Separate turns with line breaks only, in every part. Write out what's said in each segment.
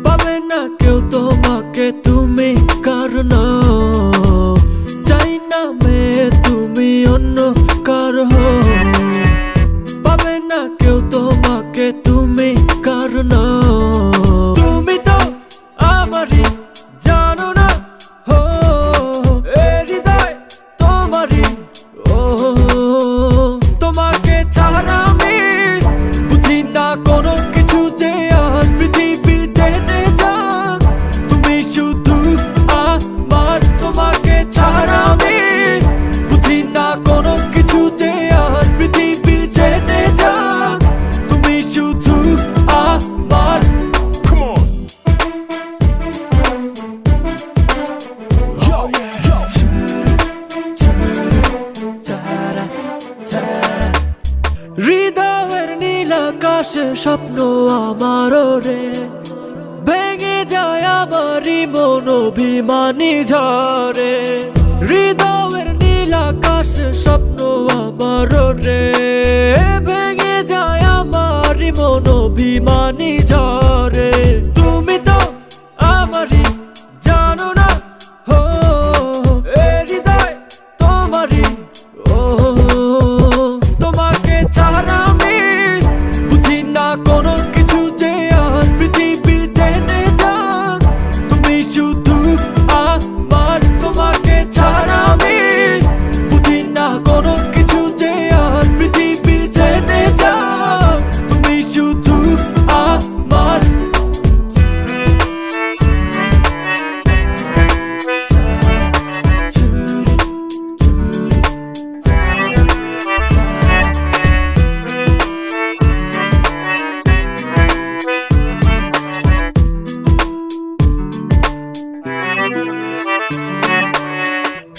পাবে না কেউ তোমাকে তুমি কারণ চাই না মেয়ে তুমি অন্য কারো পাবে না কেউ তোমাকে তুমি কারণ তুমি তো আমারই জানো না এ হৃদয় তোমারই তোমাকে ছাড়া আমি বুঝি না কোনো কিছু যে আর পৃথিবী টেনে যাক তুমি শুধু আমার তোমাকে ছাড়া আমি বুঝি না কোনো কিছু যে আর পৃথিবী টেনে যাক তুমি শুধু আমার হৃদয়ের নীল আকাশে স্বপ্ন আমার রে ভেঙে যায় আমারই মন অভিমানী ঝরে হৃদয়ের নীল আকাশে স্বপ্ন আমার রে ভেঙে যায় আমারই মন অভিমানী ঝরে তুমি তো আমারই জানো না এ হৃদয় তোমারই তোমাকে ছাড়া আমি বুঝি না কোনো কিছু যে আর পৃথিবী টেনে যাক তুমি শুধু আমার তোমাকে ছাড়া আমি বুঝি না কোনো কিছু যে আর পৃথিবী টেনে যাক তুমি শুধু আমার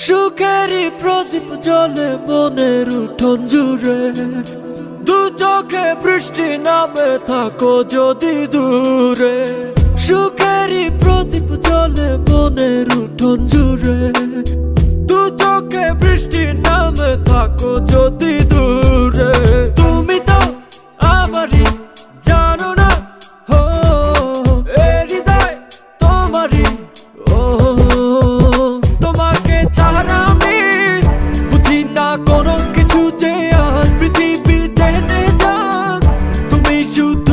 সুখেরই প্রদীপ জ্বলে মনের উঠোন জুড়ে দু চোখে বৃষ্টি নামে থাকো যদি দূরে সুখেরই প্রদীপ জ্বলে মনের উঠোন জুড়ে দু চোখে বৃষ্টি নামে থাকো যদি দূরে তুমি তো আমারই জানো না এ হৃদয় তোমারই তোমাকে ছাড়া আমি বুঝি না কোনো কিছু যে আর পৃথিবী টেনে যাক তুমি শুধু